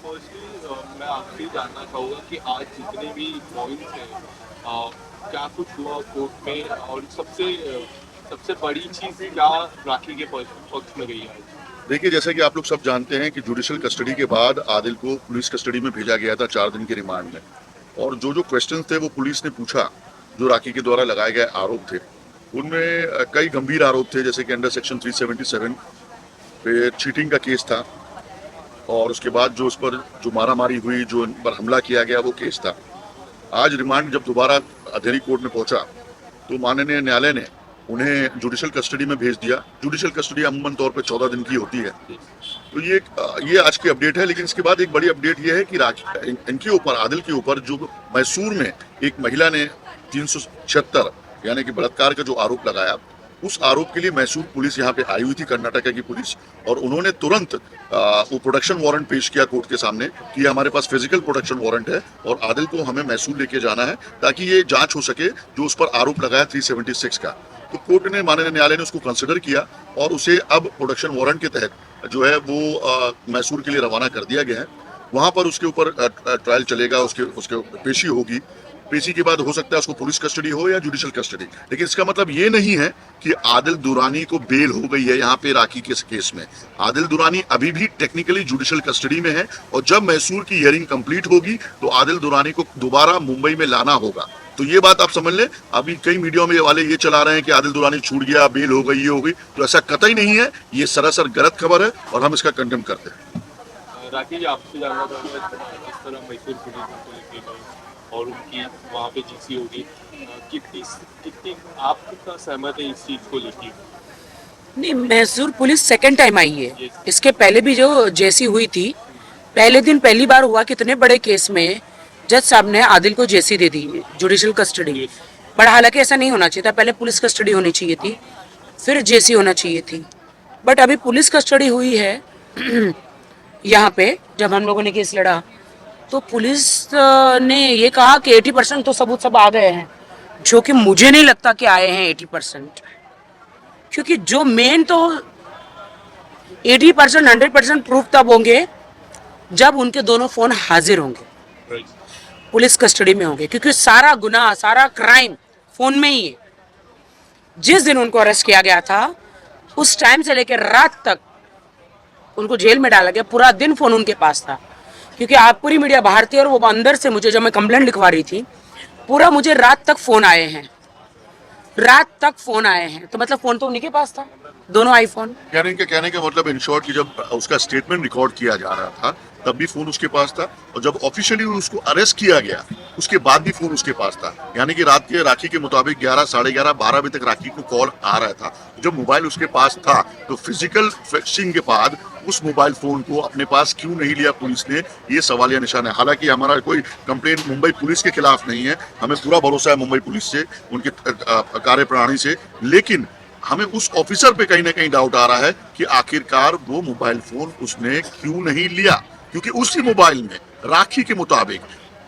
Firstly मैं आपसे जानना चाहूँगा कि आज जितने भी पॉइंट्स हैं, क्या कुछ हुआ कोर्ट में, और सबसे बड़ी चीज़ क्या राखी के पक्ष में गई है आज? देखिए, जैसा कि आप लोग सब जानते हैं कि जुडिशियल कस्टडी के बाद आदिल को पुलिस कस्टडी में भेजा गया था 4 दिन के रिमांड में। और जो क्वेश्चन थे वो पुलिस ने पूछा, जो राखी के द्वारा लगाए गए आरोप थे, उनमें कई गंभीर आरोप थे, जैसे कि अंडर सेक्शन 377 पे चीटिंग का केस था, और उसके बाद जो उस पर जो मारामारी हुई, जो इन पर हमला किया गया, वो केस था। आज रिमांड जब दोबारा अधेरी कोर्ट में पहुंचा तो माननीय न्यायालय ने उन्हें जुडिशियल कस्टडी में भेज दिया। जुडिशियल कस्टडी अमूमन तौर पे 14 दिन की होती है। तो ये आज की अपडेट है। लेकिन इसके बाद एक बड़ी अपडेट ये है कि इनके ऊपर, आदिल के ऊपर, जो मैसूर में एक महिला ने 376 यानी कि बलात्कार का जो आरोप लगाया, उस आरोप के लिए मैसूर पुलिस यहाँ पे आई हुई थी, कर्नाटका की पुलिस, और उन्होंने तुरंत वो प्रोडक्शन वारंट पेश किया कोर्ट के सामने कि हमारे पास फिजिकल प्रोडक्शन वारंट है और आदिल को हमें मैसूर लेके जाना है ताकि ये जांच हो सके जो उस पर आरोप लगाया 376 का। तो कोर्ट ने, माननीय न्यायालय ने उसको कंसिडर किया और उसे अब प्रोडक्शन वारंट के तहत जो है वो मैसूर के लिए रवाना कर दिया गया है। वहाँ पर उसके ऊपर ट्रायल चलेगा, उसके पेशी होगी। पेशी के बाद हो सकता है उसको पुलिस कस्टडी हो या जुडिशियल कस्टडी। लेकिन इसका मतलब ये नहीं है कि आदिल दुरानी को बेल हो गई है यहाँ पे राखी के केस में। आदिल दुरानी अभी भी टेक्निकली जुडिशियल कस्टडी में है, और जब मैसूर की हियरिंग कंप्लीट होगी तो आदिल दुरानी को दोबारा मुंबई में लाना होगा। तो ये बात आप समझ लें। अभी कई मीडिया में वाले ये चला रहे हैं कि आदिल दुरानी छूट गया, बेल हो गई, ये हो गई, तो ऐसा कतई नहीं है। ये सरासर गलत खबर है और हम इसका कंडेम करते हैं। राखी जी, आपसे जानना चाहूँगा, जिस तरह मैसूर पुलिस को लेके गई और उनकी वहाँ पे जीसी होगी, कितनी आप कितना सहमत है इस चीज़ को लेके? नहीं, Mysore police second time I है। Yes. इसके पहले भी जो जेसी हुई थी, पहले दिन पहली बार हुआ कितने बड़े केस में जज साहब ने आदिल को जेसी दे दी, जुडिशियल कस्टडी। Yes. बट हालांकि ऐसा नहीं होना चाहिए था, पहले पुलिस कस्टडी होनी चाहिए थी, फिर जेसी होना चाहिए थी। बट अभी पुलिस कस्टडी हुई है यहाँ पे जब हम लोगों ने केस लड़ा, तो पुलिस ने ये कहा कि 80% तो सबूत सब आ गए हैं, जो कि मुझे नहीं लगता कि आए हैं 80%। क्योंकि जो मेन तो 80% 100% प्रूफ तब होंगे जब उनके दोनों फोन हाजिर होंगे, Right. पुलिस कस्टडी में होंगे, क्योंकि सारा गुनाह, सारा क्राइम फोन में ही है। जिस दिन उनको अरेस्ट किया गया था उस टाइम से लेकर रात तक उनको जेल में डाला गया, पूरा दिन फोन उनके पास था। क्योंकि आप पूरी मीडिया बाहर थी और वो अंदर से मुझे, जब मैं कंप्लेंट लिखवा रही थी, पूरा मुझे रात तक फोन आए हैं, रात तक फोन आए हैं। तो मतलब फोन तो उन्हीं के पास था, दोनों आईफोन। कहने का मतलब इन शॉर्ट कि जब उसका स्टेटमेंट रिकॉर्ड किया जा रहा था तब भी फोन उसके पास था, और जब ऑफिशियली उसको अरेस्ट किया गया उसके बाद भी फोन उसके पास था। यानी कि रात के राखी के मुताबिक 11, साढ़े 11, 12 बजे तक राखी को कॉल आ रहा था। जब मोबाइल उसके पास था तो फिजिकल फिक्सिंग के बाद उस मोबाइल फोन को अपने पास क्यों नहीं लिया पुलिस ने, ये सवालिया निशान है। हालांकि हमारा कोई कंप्लेंट मुंबई पुलिस के खिलाफ नहीं है, हमें पूरा भरोसा है मुंबई पुलिस से, उनके कार्यप्रणाली से। लेकिन हमें उस ऑफिसर पे कहीं ना कहीं डाउट आ रहा है कि आखिरकार वो मोबाइल फोन उसने क्यों नहीं लिया, क्योंकि उसी मोबाइल में राखी के मुताबिक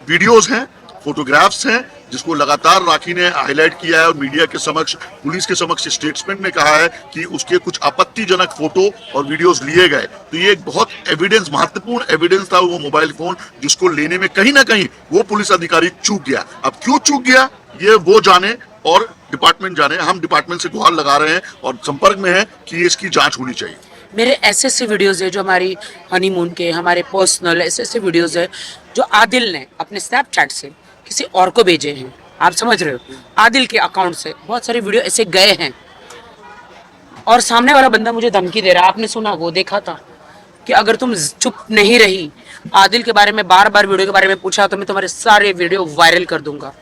वीडियोस हैं, फोटोग्राफ्स हैं, जिसको लगातार राखी ने हाईलाइट किया है और मीडिया के समक्ष, पुलिस के समक्ष स्टेटमेंट में कहा है कि उसके कुछ आपत्तिजनक फोटो और वीडियोस लिए गए। तो ये एक बहुत एविडेंस, महत्वपूर्ण एविडेंस था वो मोबाइल फोन, जिसको लेने में कहीं ना कहीं वो पुलिस अधिकारी चूक गया। अब क्यों चूक गया ये वो जाने और डिपार्टमेंट जाने। हम डिपार्टमेंट से गुहार लगा रहे हैं और संपर्क में है कि इसकी जांच होनी चाहिए। मेरे ऐसे वीडियोस है जो हमारी हनीमून के, हमारे पर्सनल ऐसे वीडियोस है जो आदिल ने अपने स्नैपचैट से किसी और को भेजे हैं। आप समझ रहे हो, आदिल के अकाउंट से बहुत सारे वीडियो ऐसे गए हैं, और सामने वाला बंदा मुझे धमकी दे रहा है। आपने सुना, वो देखा था कि अगर तुम चुप नहीं रही, आदिल के बारे में बार बार वीडियो के बारे में पूछा, तो मैं तुम्हारे सारे वीडियो वायरल कर दूंगा।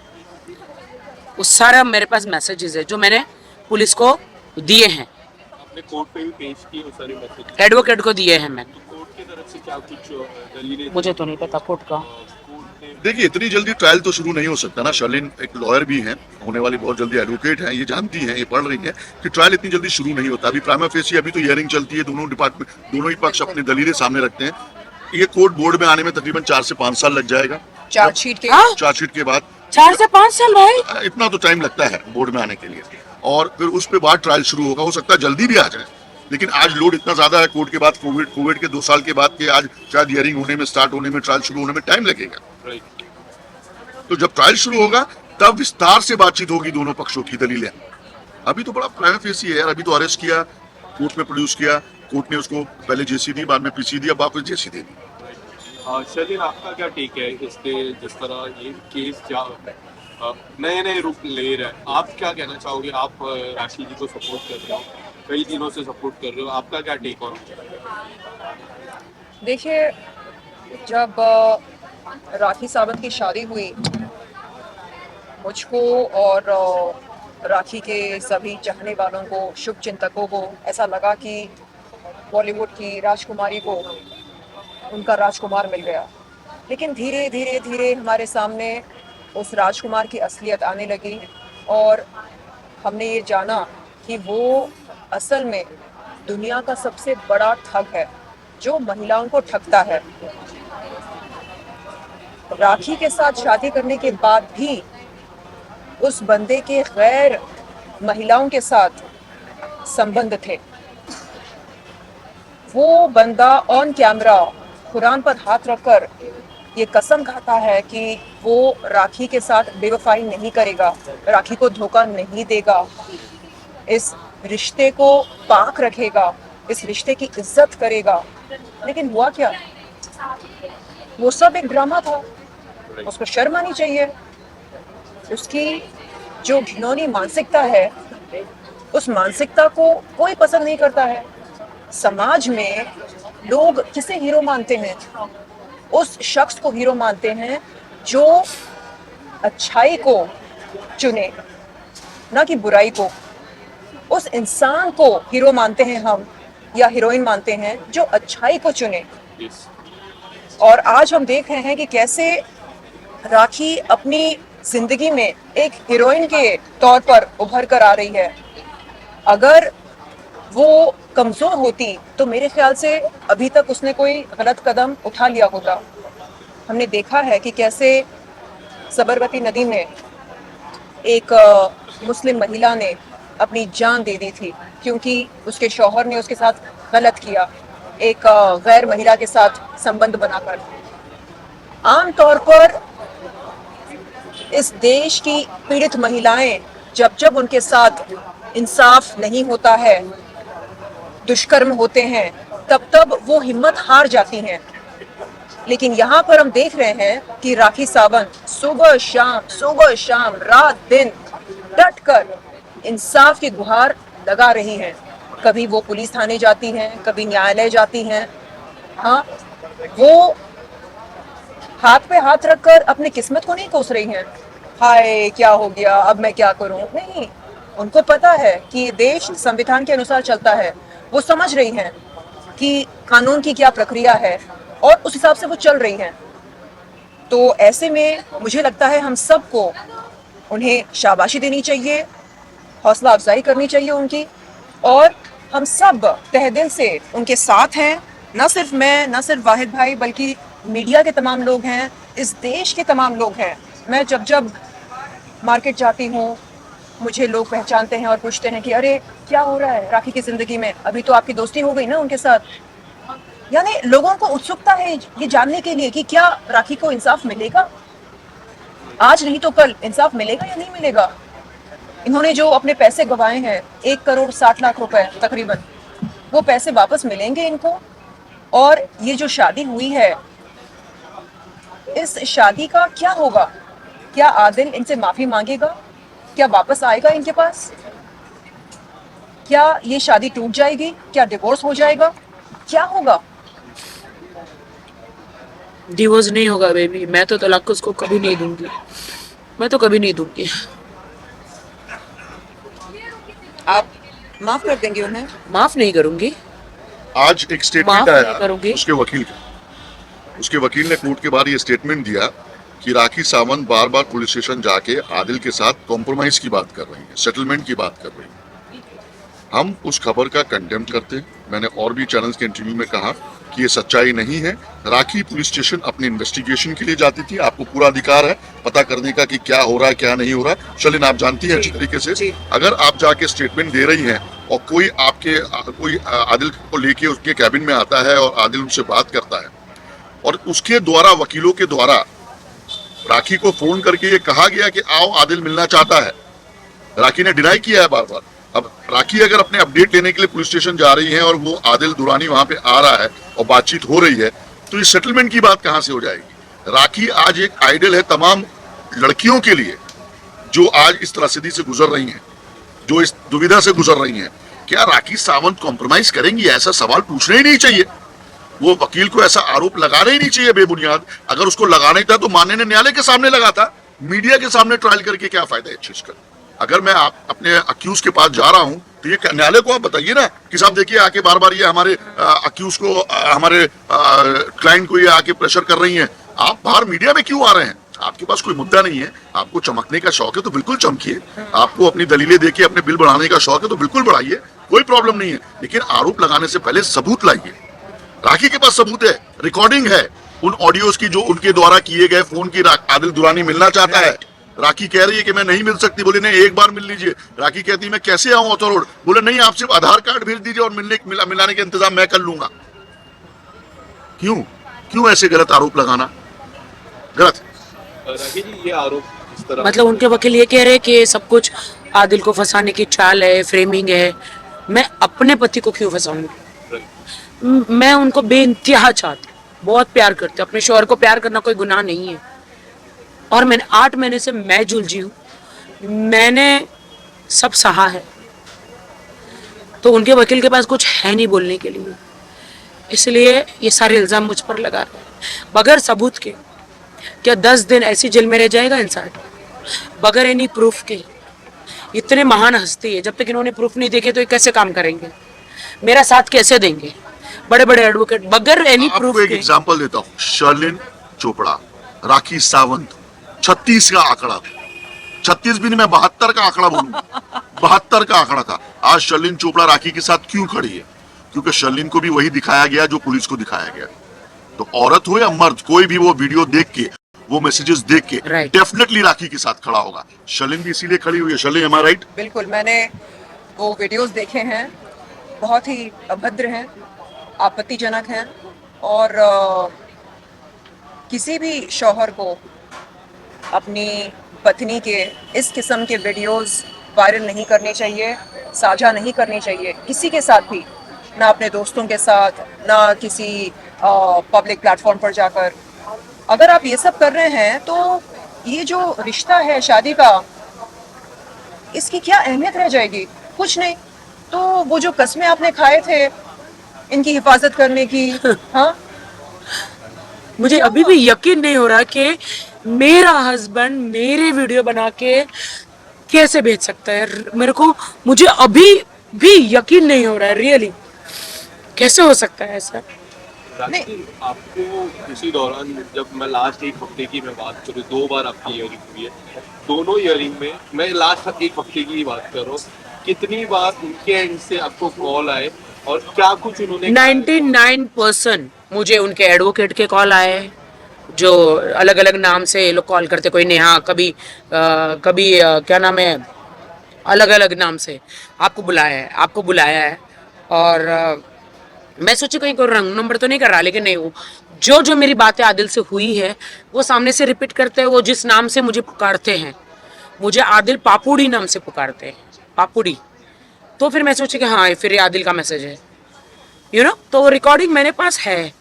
वो सारा मेरे पास मैसेजेस है जो मैंने पुलिस को दिए हैं, आपने कोर्ट पे भी पेश किए वो सारे मैसेज? एडवोकेट को दिए हैं मैंने। तो कोर्ट की तरफ से क्या कुछ दलीलें? मुझे तो नहीं पता कोर्ट का। कोर्ट ने देखिए, इतनी जल्दी ट्रायल तो शुरू नहीं हो सकता ना। शर्लिन एक लॉयर भी हैं, होने वाली बहुत जल्दी एडवोकेट हैं, ये जानती हैं, ये पढ़ रही हैं कि ट्रायल इतनी जल्दी शुरू नहीं होता। अभी प्राइमा फेसी, अभी तो हियरिंग चलती है, दोनों डिपार्टमेंट, दोनों ही पक्ष अपनी दलीलें सामने रखते हैं। ये कोर्ट बोर्ड में आने में तकरीबन 4 से 5 साल लग जाएगा। चार्जशीट के हाँ, चार्जशीट के बाद 4 से 5 साल भाई, इतना तो टाइम लगता है बोर्ड में आने के लिए, और फिर उस पे बाद ट्रायल शुरू होगा। हो सकता है जल्दी भी आ जाए, लेकिन आज लोड इतना ज्यादा है कोर्ट के बाद, कोविड के 2 साल के बाद कि आज शायद हियरिंग होने में, स्टार्ट होने में, ट्रायल शुरू होने में टाइम लगेगा। राइट। तो जब ट्रायल शुरू होगा तब विस्तार से बातचीत होगी दोनों पक्षों की दलीलें। अभी तो बड़ा प्राइमा फेसी है यार, अभी तो अरेस्ट किया, कोर्ट में प्रोड्यूस किया, कोर्ट ने उसको पहले जेसी दी, बाद में पीसी दिया, वापस जेसी दे दी। शर्लिन, आपका क्या टेक है इस पे, जिस तरह ये केस क्या नए नए रूप ले रहा है? आप क्या कहना चाहोगे? आप राखी जी को सपोर्ट कर रहे हो, कई दिनों से सपोर्ट कर रहे हो, आपका क्या टेक ऑन? देखिए, जब राखी सावंत की शादी हुई, मुझको और राखी के सभी चाहने वालों को, शुभ चिंतकों को ऐसा लगा कि बॉलीवुड की राजकुमारी को उनका राजकुमार मिल गया। लेकिन धीरे धीरे धीरे हमारे सामने उस राजकुमार की असलियत आने लगी और हमने ये जाना कि वो असल में दुनिया का सबसे बड़ा ठग है जो महिलाओं को ठगता है। राखी के साथ शादी करने के बाद भी उस बंदे के गैर महिलाओं के साथ संबंध थे। वो बंदा ऑन कैमरा कुरान पर हाथ रखकर ये कसम खाता है कि वो राखी के साथ बेवफाई नहीं करेगा, राखी को धोखा नहीं देगा, इस रिश्ते को पाक रखेगा, इस रिश्ते की इज्जत करेगा। लेकिन हुआ क्या? वो सब एक ड्रामा था। उसको शर्म आनी चाहिए। उसकी जो घिनौनी मानसिकता है, उस मानसिकता को कोई पसंद नहीं करता है। समाज में लोग किसे हीरो मानते हैं? उस शख्स को हीरो मानते हैं जो अच्छाई को चुने, ना कि बुराई को। उस इंसान को हीरो मानते हैं हम, या हीरोइन मानते हैं, जो अच्छाई को चुने। और आज हम देख रहे हैं कि कैसे राखी अपनी जिंदगी में एक हीरोइन के तौर पर उभर कर आ रही है। अगर वो कमजोर होती तो मेरे ख्याल से अभी तक उसने कोई गलत कदम उठा लिया होता। हमने देखा है कि कैसे सबरमती नदी में एक मुस्लिम महिला ने अपनी जान दे दी थी क्योंकि उसके शौहर ने उसके साथ गलत किया, एक गैर महिला के साथ संबंध बनाकर। आमतौर पर इस देश की पीड़ित महिलाएं जब जब उनके साथ इंसाफ नहीं होता है, दुष्कर्म होते हैं, तब तब वो हिम्मत हार जाती हैं। लेकिन यहाँ पर हम देख रहे हैं कि राखी सावंत सुबह शाम रात दिन डट कर इंसाफ की गुहार लगा रही हैं। कभी वो पुलिस थाने जाती हैं, कभी न्यायालय जाती हैं। हाँ, वो हाथ पे हाथ रखकर अपनी किस्मत को नहीं कोस रही हैं, हाय क्या हो गया, अब मैं क्या करूं। नहीं, उनको पता है कि देश संविधान के अनुसार चलता है। वो समझ रही हैं कि कानून की क्या प्रक्रिया है और उस हिसाब से वो चल रही हैं। तो ऐसे में मुझे लगता है हम सबको उन्हें शाबाशी देनी चाहिए, हौसला अफजाई करनी चाहिए उनकी, और हम सब तहे दिल से उनके साथ हैं। न सिर्फ मैं, न सिर्फ वाहिद भाई, बल्कि मीडिया के तमाम लोग हैं, इस देश के तमाम लोग हैं। मैं जब जब मार्केट जाती हूँ मुझे लोग पहचानते हैं और पूछते हैं कि अरे क्या हो रहा है राखी की जिंदगी में, अभी तो आपकी दोस्ती हो गई ना उनके साथ। यानी लोगों को उत्सुकता है ये जानने के लिए कि क्या राखी को इंसाफ मिलेगा, आज नहीं तो कल इंसाफ मिलेगा या नहीं मिलेगा। इन्होंने जो अपने पैसे गंवाए हैं 1,60,00,000 रुपए तकरीबन, वो पैसे वापस मिलेंगे इनको? और ये जो शादी हुई है, इस शादी का क्या होगा? क्या आदिल इनसे माफी मांगेगा? क्या वापस आएगा इनके पास? क्या ये शादी टूट जाएगी? क्या डिवोर्स हो जाएगा? क्या होगा? डिवोर्स नहीं होगा बेबी, मैं तो तलाक उसको कभी नहीं दूंगी, मैं तो कभी नहीं दूंगी। आप माफ कर देंगे उन्हें? माफ नहीं करूंगी। आज एक माफ स्टेटमेंट नहीं आया करूंगी। उसके वकील ने कोर्ट के बाहर ये स्टेटमेंट दिया कि राखी सावंत बार बार पुलिस स्टेशन जाके आदिल के साथ कॉम्प्रोमाइज की बात कर रही है, सेटलमेंट की बात कर रही है। हम उस खबर का कंडेम करते हैं। मैंने और भी चैनल्स के इंटरव्यू में कहा कि ये सच्चाई नहीं है। राखी पुलिस स्टेशन अपने इन्वेस्टिगेशन के लिए जाती थी, आपको पूरा अधिकार है पता करने का कि क्या हो रहा है क्या नहीं हो रहा। शर्लिन, आप जानती हैं अच्छी तरीके से, अगर आप जाके स्टेटमेंट दे रही हैं और कोई आदिल को लेके उसके कैबिन में आता है और आदिल उनसे बात करता है और उसके द्वारा, वकीलों के द्वारा राखी को फोन करके ये कहा गया कि आओ आदिल मिलना चाहता है, राखी ने डिनाई किया है बार बार। अब राखी अगर अपने अपडेट लेने के लिए पुलिस स्टेशन जा रही है और वो आदिल दुरानी वहां पे आ रहा है और बातचीत हो रही है, तो ये सेटलमेंट की बात कहां से हो जाएगी? राखी आज एक आइडल है तमाम लड़कियों के लिए जो आज इस त्रासदी से गुजर रही हैं, जो इस दुविधा से गुजर रही हैं। क्या राखी सावंत कॉम्प्रोमाइज करेंगी? ऐसा सवाल पूछना ही नहीं चाहिए। वो वकील को ऐसा आरोप लगाना ही नहीं चाहिए बेबुनियाद। अगर उसको लगाना था तो माननीय न्यायालय के सामने लगा था, मीडिया के सामने ट्रायल करके क्या फायदा है इस चीज का? अगर मैं अपने अक्यूज के पास जा रहा हूं तो ये न्यायालय को आप बताइए ना कि साहब देखिए आके बार बार ये हमारे अक्यूज को, हमारे क्लाइंट को ये आके प्रेशर कर रही हैं। आप बाहर मीडिया में क्यों आ रहे हैं? आपके पास कोई मुद्दा नहीं है, आपको चमकने का शौक है तो बिल्कुल चमकिए, आपको अपनी दलीलें देखिए, अपने बिल बढ़ाने का शौक है तो बिल्कुल बढ़ाइए, कोई प्रॉब्लम नहीं है। लेकिन आरोप लगाने से पहले सबूत लाइए। राखी के पास सबूत है, रिकॉर्डिंग है उन ऑडियोज की जो उनके द्वारा किए गए फोन की। आदिल दुरानी मिलना चाहता है, राखी कह रही है कि मैं नहीं मिल सकती, बोले नहीं एक बार मिल लीजिए। राखी कहती है मैं कैसे आऊं ऑथर रोड, बोले नहीं आप सिर्फ आधार कार्ड भेज दीजिए और मिलाने के इंतजाम मैं कर लूंगा। क्यों ऐसे गलत आरोप लगाना? गलत। राखी जी, ये आरोप इस तरह मतलब उनके वकील ये कह रहे हैं कि सब कुछ आदिल को फंसाने की चाल है, फ्रेमिंग है। मैं अपने पति को क्यों फंसाऊंगी? मैं उनको बेइंतहा चाहती हूँ, बहुत प्यार करती हूँ। अपने शौहर को प्यार करना कोई गुनाह नहीं है। और मैंने 8 महीने से मैं जुलझी हूँ, मैंने सब सहा है, तो उनके वकील के पास कुछ है नहीं बोलने के लिए, इसलिए ये सारे इल्जाम मुझ पर लगा रहे हैं बगैर सबूत के। क्या 10 दिन ऐसी जेल में रह जाएगा इंसान बगैर एनी प्रूफ के? इतने महान हस्ती है, जब तक इन्होंने प्रूफ नहीं देखे तो ये कैसे काम करेंगे? मेरा साथ कैसे देंगे? बड़े बड़े एडवोकेट बगैर एनी प्रूफ आपको एक के। एग्जांपल देता हूँ, शर्लिन चोपड़ा, राखी सावंत, 36 का आंकड़ा था। 36 भी नहीं, मैं 72 का आंकड़ा बोलूंगा। 72 का आंकड़ा था। आज शर्लिन चोपड़ा राखी के साथ क्यों खड़ी है? क्योंकि शर्लिन को भी वही दिखाया गया जो पुलिस को दिखाया गया। तो औरत हो या मर्द, कोई भी वो वीडियो देख के, वो मैसेजेस देख के डेफिनेटली राखी के साथ खड़ा होगा। शर्लिन भी इसीलिए खड़ी हुई है। शर्लिन, एम आई राइट? बिल्कुल, मैंने वो वीडियोस देखे हैं, बहुत ही अभद्र हैं, आपत्तिजनक हैं और किसी भी शौहर को अपनी पत्नी के इस किस्म के वीडियोस वायरल नहीं करने चाहिए, साझा नहीं करनी चाहिए किसी के साथ भी, ना अपने दोस्तों के साथ, ना किसी पब्लिक प्लेटफॉर्म पर जाकर। अगर आप ये सब कर रहे हैं तो ये जो रिश्ता है शादी का, इसकी क्या अहमियत रह जाएगी? कुछ नहीं। तो वो जो कस्में आपने खाए थे इनकी हिफाजत करने की, हाँ, मुझे अभी भी यकीन नहीं हो रहा कि मेरा हस्बैंड मेरे वीडियो बना के कैसे भेज सकता है। मुझे अभी भी यकीन नहीं हो रहा है, रियली कैसे हो सकता है ऐसा? राखी, आपको इसी दौरान, जब मैं लास्ट 1 हफ्ते की मैं बात करूँ, 2 बार आपकी हियरिंग हुई है, दोनों हियरिंग में मैं लास्ट 1 हफ्ते की ही बात कर रहा हूँ, कितनी बार उनके एंड से आपको कॉल आए और क्या कुछ उन्होंने 99% मुझे उनके एडवोकेट के कॉल आए, जो अलग अलग नाम से ये लोग कॉल करते, कोई नेहा, कभी क्या नाम है, अलग अलग नाम से आपको बुलाया है। और मैं सोची कहीं कोई रंग नंबर तो नहीं कर रहा, लेकिन नहीं, वो जो मेरी बातें आदिल से हुई है वो सामने से रिपीट करते हैं। वो जिस नाम से मुझे पुकारते हैं, मुझे आदिल पापुड़ी नाम से पुकारते हैं, पापुड़ी। तो फिर मैं सोची कि हाँ फिर ये आदिल का मैसेज है, तो वो रिकॉर्डिंग मेरे पास है।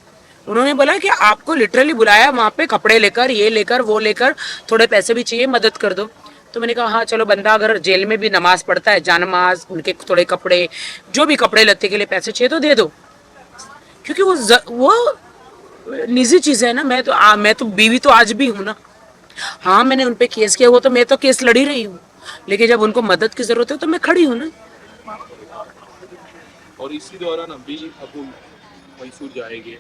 उन्होंने बोला कि आपको लिटरली बुलाया वहाँ पे, कपड़े लेकर, ये लेकर, वो लेकर, थोड़े पैसे भी चाहिए, मदद कर दो। तो मैंने कहा हाँ चलो, बंदा अगर जेल में भी नमाज पढ़ता है, जानमाज, उनके थोड़े कपड़े, जो भी कपड़े लत्ते के लिए पैसे चाहिए तो दे दो, क्योंकि वो निजी चीज़ है ना। मैं तो बीवी तो आज भी हूँ ना। हाँ मैंने उन पे केस किया, वो तो मैं तो केस लड़ी रही हूँ, लेकिन जब उनको मदद की जरूरत है तो मैं खड़ी हूँ ना। और इसी दौरान अभी अब मैसूर जाएंगे,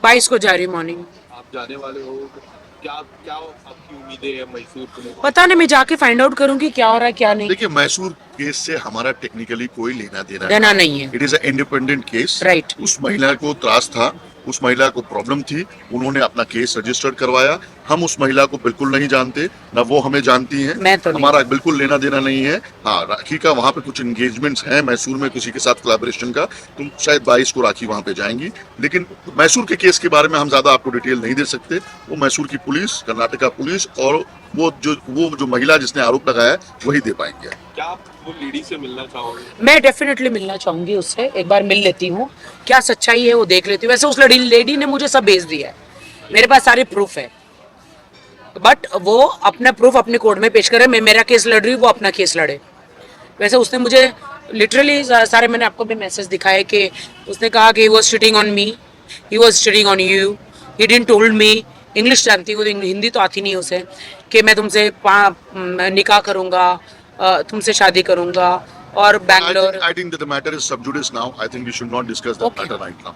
22 को जा रही मॉर्निंग। आप जाने वाले हो, क्या क्या आपकी उम्मीदें हैं मैसूर को? पता नहीं, मैं जाके फाइंड आउट करूंगी क्या हो रहा है क्या नहीं। देखिए, मैसूर केस से हमारा टेक्निकली कोई लेना देना नहीं है। It is a independent case. Right. उस महिला को त्रास था, उस महिला को प्रॉब्लम थी, उन्होंने अपना केस रजिस्टर्ड करवाया। हम उस महिला को बिल्कुल नहीं जानते, ना वो हमें जानती हैं, मैं तो नहीं। हमारा बिल्कुल लेना देना नहीं है। हाँ, राखी का वहाँ पे कुछ एंगेजमेंट्स हैं मैसूर में किसी के साथ कोलैबोरेशन का, तो शायद 22 को राखी वहाँ पे जाएंगी। लेकिन मैसूर के केस के बारे में हम ज्यादा आपको डिटेल नहीं दे सकते। वो मैसूर की पुलिस, कर्नाटका पुलिस और वो जो महिला जिसने आरोप लगाया है वही दे पाएंगे। क्या आप वो लेडी से मिलना चाहोगे? मैं डेफिनेटली मिलना चाहूंगी उससे, एक बार मिल लेती हूँ, क्या सच्चाई है वो देख लेती हूँ। वैसे उस लेडी ने मुझे सब भेज दिया है, मेरे पास सारे प्रूफ है, बट वो अपना प्रूफ अपने कोर्ट में पेश करे। मैं मेरा केस लड़ रही हूँ, वो अपना केस लड़े। वैसे उसने मुझे लिटरली सारे, मैंने आपको भी मैसेज दिखाए कि उसने कहा कि he was cheating on me, he was cheating on you, he didn't told me. English जानती हूँ, हिंदी तो आती नहीं उसे, कि मैं तुमसे निकाह करूँगा, तुमसे शादी करूँगा, और Bangalore. I think that the matter is sub judice now. I think we should not discuss that Okay. matter right now.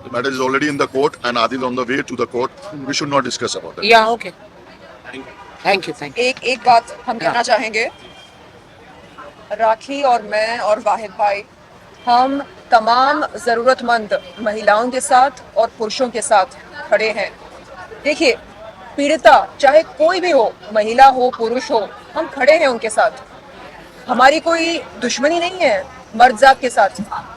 The matter is already in the court and Adil on the way to the court. We should not discuss about that. या okay, Thank you. Thank you, thank एक बात हम कहना चाहेंगे, राखी और मैं और वाहिद भाई, हम तमाम ज़रूरतमंद महिलाओं के साथ और पुरुषों के साथ खड़े हैं। देखिए, पीड़िता चाहे कोई भी हो, महिला हो पुरुष हो, हम खड़े हैं उनके साथ। हमारी कोई दुश्मनी नहीं है मर्द जात के साथ।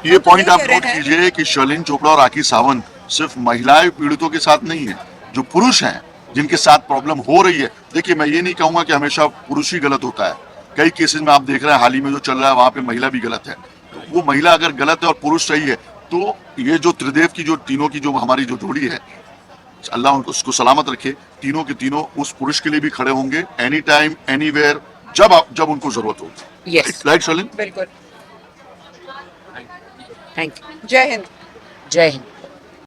ये हम पॉइंट ये आप कह रहे नोट हैं- कीजिए कि शर्लिन चोपड़ा और राखी सावंत सिर्फ महिलाएं पीड़ितों के साथ नहीं है, जो पुरुष हैं जिनके साथ प्रॉब्लम हो रही है। देखिए, मैं ये नहीं कहूंगा कि हमेशा पुरुष ही गलत होता है। कई केसेस में आप देख रहे हैं हाल ही में जो चल रहा है वहां पे महिला भी गलत है। तो वो महिला अगर गलत है और पुरुष सही है, तो ये जो त्रिदेव की जो तीनों की जो हमारी जो जोड़ी है, अल्लाह उनको उसको सलामत रखे। तीनों के तीनों उस पुरुष के लिए भी खड़े होंगे एनी टाइम एनीवेयर, जब उनको जरूरत होगी। Yes, right Sherlyn? बिल्कुल। थैंक यू, जय हिंद। जय हिंद।